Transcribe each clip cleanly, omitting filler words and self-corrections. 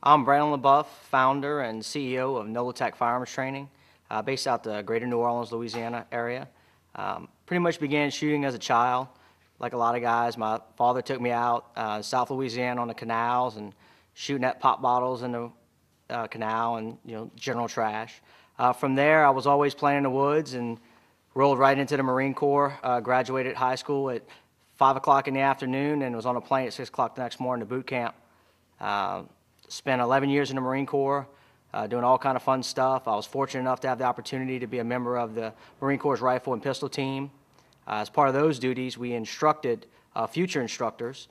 I'm Brannon LeBouef, founder and CEO of NOLATAC Firearms Training, based out the greater New Orleans, Louisiana area. Pretty much began shooting as a child. Like a lot of guys, my father took me out South Louisiana on the canals and shooting at pop bottles in the canal and general trash. From there, I was always playing in the woods and rolled right into the Marine Corps. Graduated high school at 5 o'clock in the afternoon and was on a plane at 6 o'clock the next morning to boot camp. Spent 11 years in the Marine Corps, doing all kind of fun stuff. I was fortunate enough to have the opportunity to be a member of the Marine Corps' rifle and pistol team. As part of those duties, we instructed future instructors.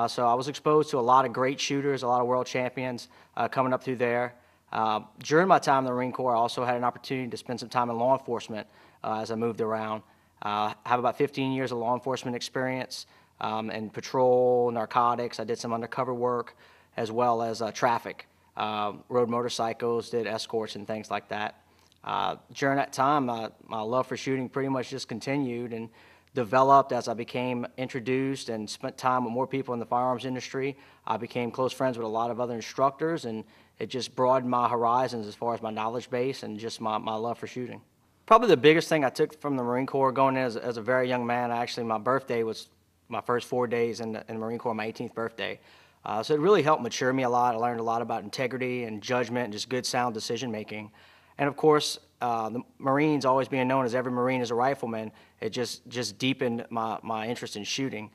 So I was exposed to a lot of great shooters, a lot of world champions coming up through there. During my time in the Marine Corps, I also had an opportunity to spend some time in law enforcement as I moved around. I have about 15 years of law enforcement experience in patrol, narcotics. I did some undercover work, as well as traffic, rode motorcycles, did escorts and things like that. During that time, my love for shooting pretty much just continued and developed as I became introduced and spent time with more people in the firearms industry. I became close friends with a lot of other instructors, and it just broadened my horizons as far as my knowledge base and just my love for shooting. Probably the biggest thing I took from the Marine Corps going in as a very young man, actually my birthday was my first 4 days in the Marine Corps, my 18th birthday. So it really helped mature me a lot. I learned a lot about integrity and judgment and just good, sound decision making. And of course, the Marines, always being known as every Marine is a rifleman, it just deepened my interest in shooting.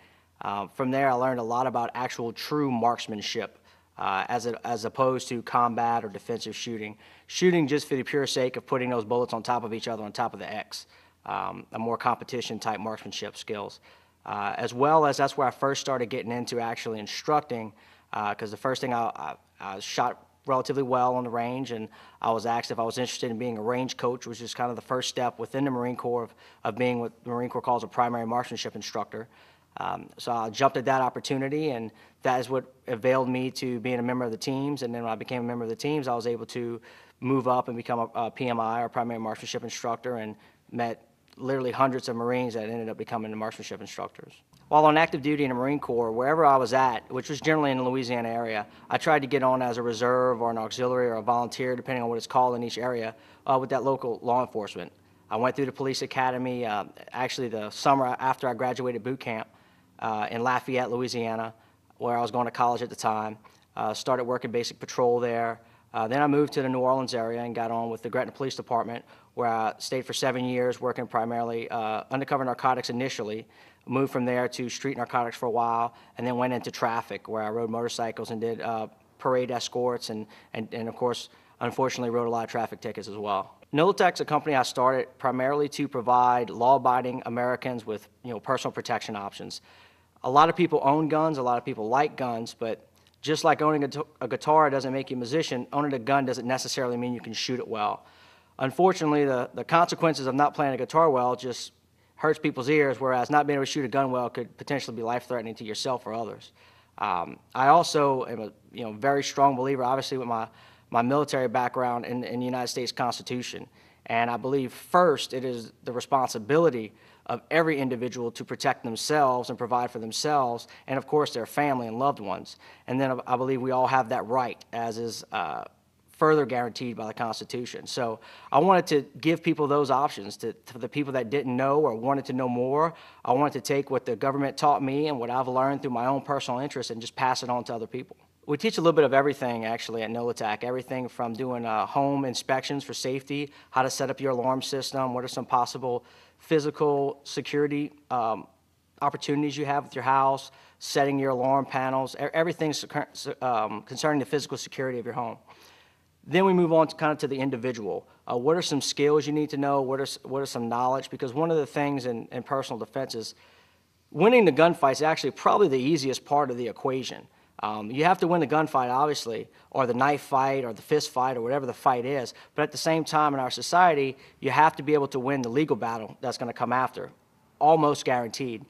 From there, I learned a lot about actual true marksmanship as opposed to combat or defensive shooting. Shooting just for the pure sake of putting those bullets on top of each other on top of the X, a more competition type marksmanship skills. As well as that's where I first started getting into actually instructing, because the first thing I shot relatively well on the range, and I was asked if I was interested in being a range coach, which is kind of the first step within the Marine Corps of being what the Marine Corps calls a primary marksmanship instructor. So I jumped at that opportunity, and that is what availed me to being a member of the teams. And then when I became a member of the teams, I was able to move up and become a PMI, or primary marksmanship instructor, and met literally hundreds of Marines that ended up becoming the marksmanship instructors. While on active duty in the Marine Corps, wherever I was at, which was generally in the Louisiana area, I tried to get on as a reserve or an auxiliary or a volunteer, depending on what it's called in each area, with that local law enforcement. I went through the police academy, actually the summer after I graduated boot camp in Lafayette, Louisiana, where I was going to college at the time. Started working basic patrol there. Then I moved to the New Orleans area and got on with the Gretna Police Department, where I stayed for 7 years working primarily undercover narcotics initially, moved from there to street narcotics for a while, and then went into traffic, where I rode motorcycles and did parade escorts and of course, unfortunately, wrote a lot of traffic tickets as well. NOLATAC's a company I started primarily to provide law-abiding Americans with personal protection options. A lot of people own guns, a lot of people like guns, but just like owning a guitar doesn't make you a musician, owning a gun doesn't necessarily mean you can shoot it well. Unfortunately, the consequences of not playing a guitar well just hurts people's ears, whereas not being able to shoot a gun well could potentially be life-threatening to yourself or others. I also am a very strong believer, obviously with my military background in the United States Constitution, and I believe first it is the responsibility of every individual to protect themselves and provide for themselves, and of course their family and loved ones. And then I believe we all have that right, as is further guaranteed by the Constitution. So I wanted to give people those options to the people that didn't know or wanted to know more. I wanted to take what the government taught me and what I've learned through my own personal interest and just pass it on to other people. We teach a little bit of everything actually at NOLATAC, everything from doing home inspections for safety, how to set up your alarm system, what are some possible physical security opportunities you have with your house, setting your alarm panels, everything concerning the physical security of your home. Then we move on to kind of to the individual. What are some skills you need to know? What are some knowledge? Because one of the things in personal defense is winning the gunfight is actually probably the easiest part of the equation. You have to win the gunfight, obviously, or the knife fight, or the fist fight, or whatever the fight is. But at the same time, in our society, you have to be able to win the legal battle that's going to come after, almost guaranteed.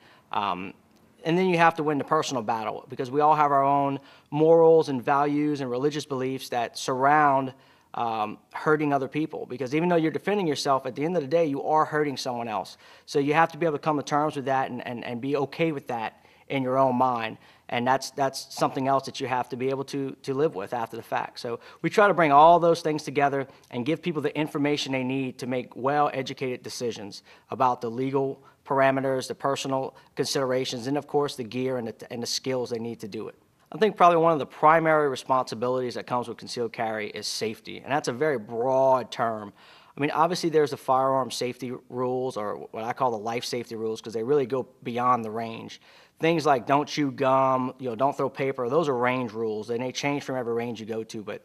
And then you have to win the personal battle, because we all have our own morals and values and religious beliefs that surround hurting other people. Because even though you're defending yourself, at the end of the day, you are hurting someone else. So you have to be able to come to terms with that and be okay with that in your own mind. And that's something else that you have to be able to live with after the fact. So we try to bring all those things together and give people the information they need to make well-educated decisions about the legal parameters, the personal considerations, and of course the gear and the skills they need to do it. I think probably one of the primary responsibilities that comes with concealed carry is safety, and that's a very broad term. I mean, obviously there's the firearm safety rules, or what I call the life safety rules, because they really go beyond the range. Things like don't chew gum, don't throw paper, those are range rules, and they change from every range you go to. But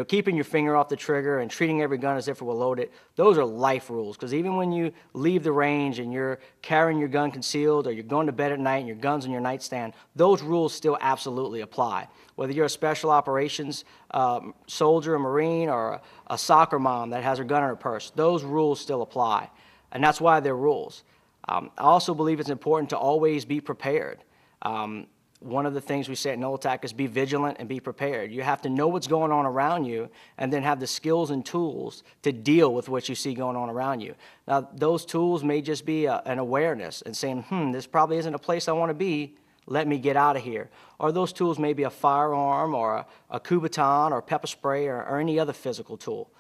keeping your finger off the trigger and treating every gun as if it were loaded, those are life rules. Because even when you leave the range and you're carrying your gun concealed, or you're going to bed at night and your gun's on your nightstand, those rules still absolutely apply. Whether you're a special operations soldier, a Marine, or a soccer mom that has her gun in her purse, those rules still apply. And that's why they're rules. I also believe it's important to always be prepared. One of the things we say at NOLATAC is be vigilant and be prepared. You have to know what's going on around you and then have the skills and tools to deal with what you see going on around you. Now, those tools may just be an awareness and saying, this probably isn't a place I want to be. Let me get out of here. Or those tools may be a firearm or a Kubaton or pepper spray or any other physical tool.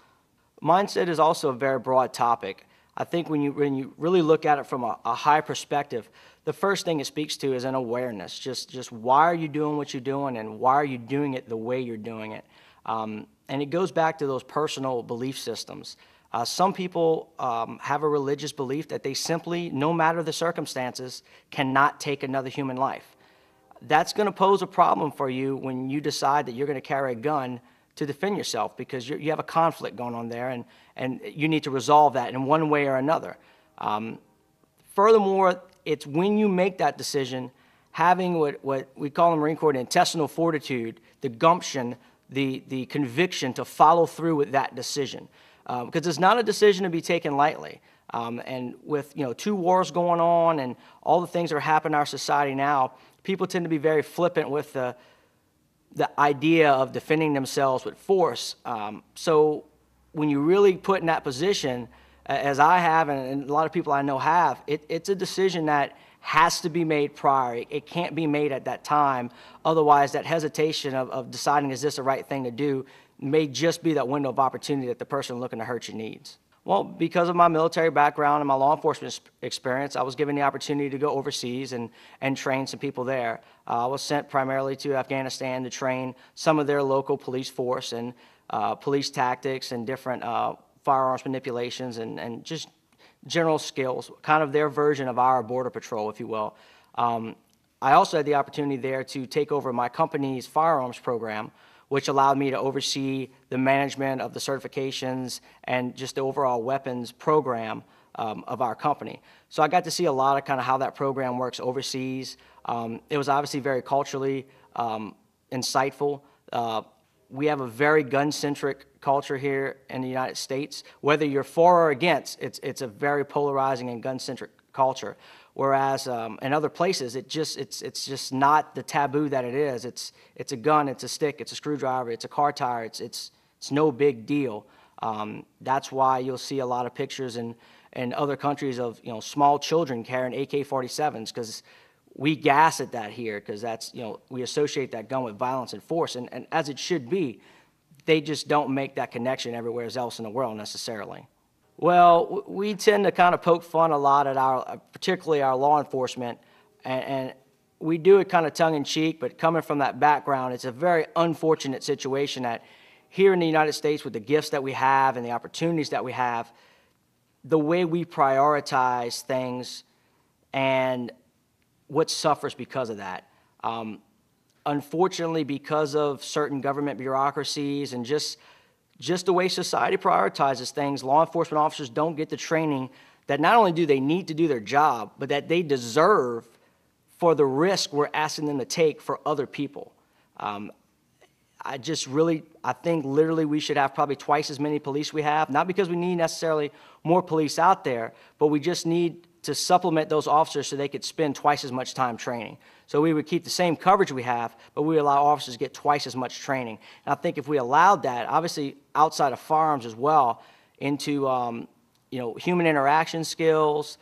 Mindset is also a very broad topic. I think when you really look at it from a high perspective, the first thing it speaks to is an awareness. Just why are you doing what you're doing, and why are you doing it the way you're doing it? And it goes back to those personal belief systems. Some people have a religious belief that they simply, no matter the circumstances, cannot take another human life. That's going to pose a problem for you when you decide that you're going to carry a gun to defend yourself, because you have a conflict going on there, and you need to resolve that in one way or another. Furthermore, it's when you make that decision, having what we call in the Marine Corps the intestinal fortitude, the gumption, the conviction to follow through with that decision. Because it's not a decision to be taken lightly. And with 2 wars going on and all the things that are happening in our society now, people tend to be very flippant with the idea of defending themselves with force. So when you really put in that position, as I have and a lot of people I know have, it's a decision that has to be made prior. It can't be made at that time. Otherwise, that hesitation of deciding is this the right thing to do may just be that window of opportunity that the person looking to hurt you needs. Well, because of my military background and my law enforcement experience, I was given the opportunity to go overseas and train some people there. I was sent primarily to Afghanistan to train some of their local police force and police tactics and different firearms manipulations and just general skills, kind of their version of our border patrol, if you will. I also had the opportunity there to take over my company's firearms program, which allowed me to oversee the management of the certifications and just the overall weapons program of our company. So I got to see a lot of kind of how that program works overseas. It was obviously very culturally insightful. We have a very gun-centric culture here in the United States. Whether you're for or against, it's a very polarizing and gun-centric culture. Whereas in other places, it's just not the taboo that it is. It's a gun, it's a stick, it's a screwdriver, it's a car tire. It's no big deal. That's why you'll see a lot of pictures in other countries of small children carrying AK-47s, because we gas at that here, because that's we associate that gun with violence and force, and as it should be. They just don't make that connection everywhere else in the world necessarily. Well, we tend to kind of poke fun a lot at particularly our law enforcement, and we do it kind of tongue-in-cheek, but coming from that background, it's a very unfortunate situation that here in the United States, with the gifts that we have and the opportunities that we have, the way we prioritize things and what suffers because of that. Unfortunately, because of certain government bureaucracies and just the way society prioritizes things, law enforcement officers don't get the training that not only do they need to do their job, but that they deserve for the risk we're asking them to take for other people. I think literally we should have probably twice as many police we have, not because we need necessarily more police out there, but we just need to supplement those officers so they could spend twice as much time training. So we would keep the same coverage we have, but we allow officers to get twice as much training. And I think if we allowed that, obviously outside of firearms as well, into human interaction skills,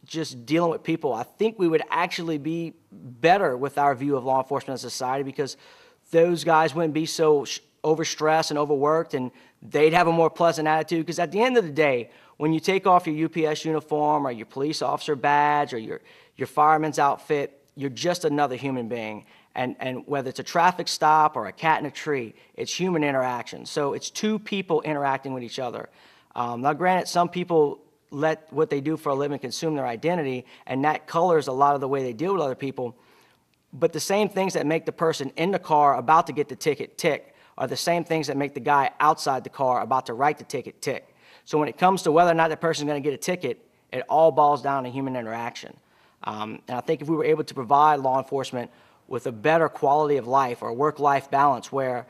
just dealing with people, I think we would actually be better with our view of law enforcement as a society, because those guys wouldn't be so overstressed and overworked, and they'd have a more pleasant attitude. Because at the end of the day, when you take off your UPS uniform or your police officer badge or your fireman's outfit, you're just another human being. And whether it's a traffic stop or a cat in a tree, it's human interaction. So it's two people interacting with each other. Now, granted, some people let what they do for a living consume their identity, and that colors a lot of the way they deal with other people. But the same things that make the person in the car about to get the ticket tick are the same things that make the guy outside the car about to write the ticket tick. So when it comes to whether or not that person is going to get a ticket, it all boils down to human interaction. And I think if we were able to provide law enforcement with a better quality of life or work-life balance, where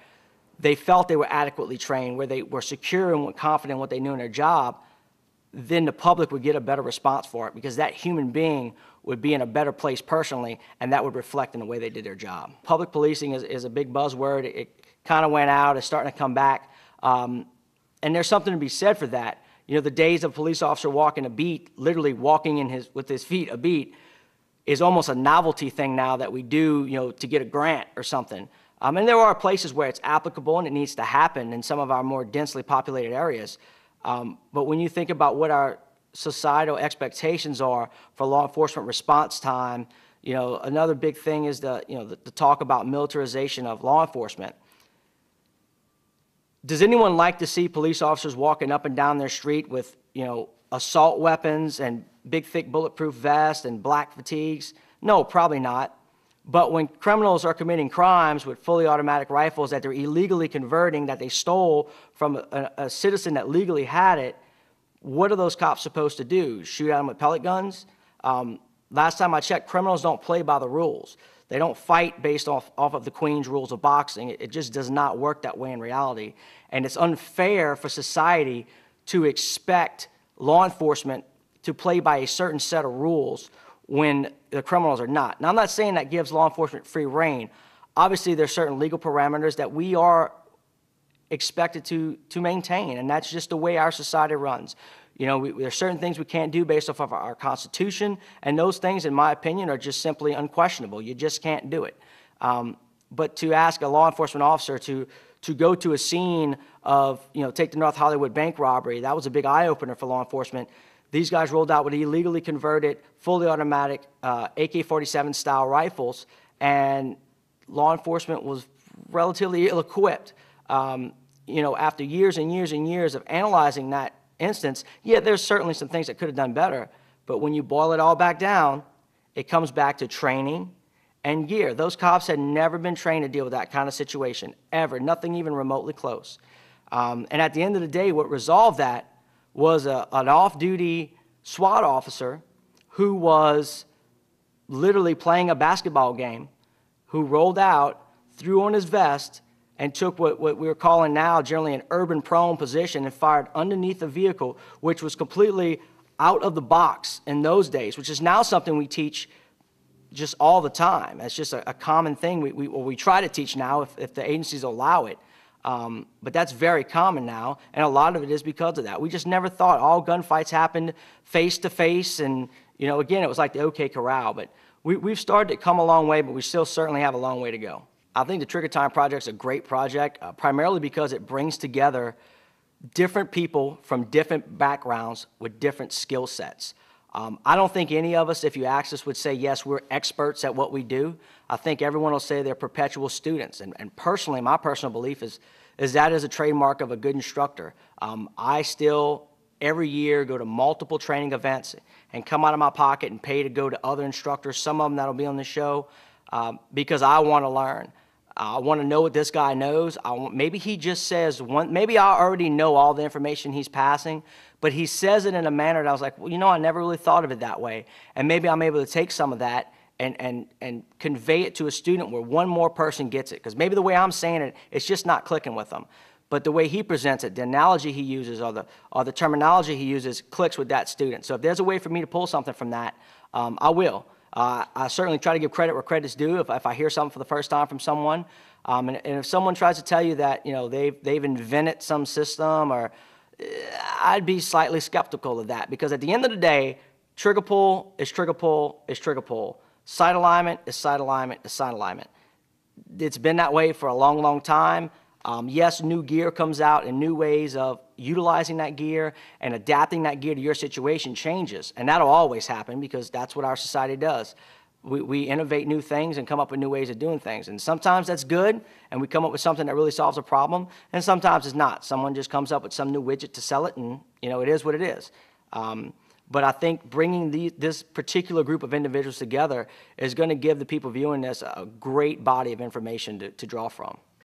they felt they were adequately trained, where they were secure and confident in what they knew in their job, then the public would get a better response for it, because that human being would be in a better place personally, and that would reflect in the way they did their job. Public policing is a big buzzword. It kind of went out. It's starting to come back. And there's something to be said for that. You know, the days of a police officer walking a beat, literally walking with his feet a beat, is almost a novelty thing now that we do, you know, to get a grant or something. And there are places where it's applicable and it needs to happen in some of our more densely populated areas. But when you think about what our societal expectations are for law enforcement response time, you know, another big thing is the talk about militarization of law enforcement. Does anyone like to see police officers walking up and down their street with, you know, assault weapons and big, thick bulletproof vests and black fatigues? No, probably not. But when criminals are committing crimes with fully automatic rifles that they're illegally converting, that they stole from a citizen that legally had it, what are those cops supposed to do? Shoot at them with pellet guns? Last time I checked, criminals don't play by the rules. They don't fight based off of the Queen's rules of boxing. It just does not work that way in reality. And it's unfair for society to expect law enforcement to play by a certain set of rules when the criminals are not. Now, I'm not saying that gives law enforcement free rein. Obviously, there's certain legal parameters that we are expected to maintain, and that's just the way our society runs. You know, there's certain things we can't do based off of our Constitution, and those things, in my opinion, are just simply unquestionable. You just can't do it. But to ask a law enforcement officer to go to a scene of, you know, take the North Hollywood bank robbery, that was a big eye-opener for law enforcement. These guys rolled out with illegally converted, fully automatic AK-47 style rifles, and law enforcement was relatively ill-equipped. You know, after years and years and years of analyzing that instance, yeah, there's certainly some things that could have done better, but when you boil it all back down, it comes back to training and gear. Those cops had never been trained to deal with that kind of situation, ever, nothing even remotely close. And at the end of the day, what resolved that was an off-duty SWAT officer who was literally playing a basketball game, who rolled out, threw on his vest, and took what we're calling now generally an urban prone position and fired underneath the vehicle, which was completely out of the box in those days, which is now something we teach just all the time. It's just a common thing we try to teach now if the agencies allow it. But that's very common now, and a lot of it is because of that. We just never thought all gunfights happened face to face, and, you know, again, it was like the OK Corral. But we've started to come a long way, but we still certainly have a long way to go. I think the Trigger Time Project is a great project, primarily because it brings together different people from different backgrounds with different skill sets. I don't think any of us, if you asked us, would say, yes, we're experts at what we do. I think everyone will say they're perpetual students. And personally, my personal belief is that is a trademark of a good instructor. I still, every year, go to multiple training events and come out of my pocket and pay to go to other instructors, some of them that'll be on the show, because I want to learn. I want to know what this guy knows. Maybe he just says maybe I already know all the information he's passing, but he says it in a manner that I was like, well, you know, I never really thought of it that way. And maybe I'm able to take some of that and convey it to a student where one more person gets it. Because maybe the way I'm saying it, it's just not clicking with them. But the way he presents it, the analogy he uses or the terminology he uses clicks with that student. So if there's a way for me to pull something from that, I will. I certainly try to give credit where credit's due if I hear something for the first time from someone. And if someone tries to tell you that, you know, they've invented some system, or I'd be slightly skeptical of that, because at the end of the day, Trigger pull is trigger pull is trigger pull. Sight alignment is sight alignment is sight alignment. It's been that way for a long, long time. Yes, new gear comes out and new ways of utilizing that gear and adapting that gear to your situation changes. And that'll always happen because that's what our society does. We innovate new things and come up with new ways of doing things. And sometimes that's good, and we come up with something that really solves a problem, and sometimes it's not. Someone just comes up with some new widget to sell it, and it is what it is. But I think bringing this particular group of individuals together is going to give the people viewing this a great body of information to draw from.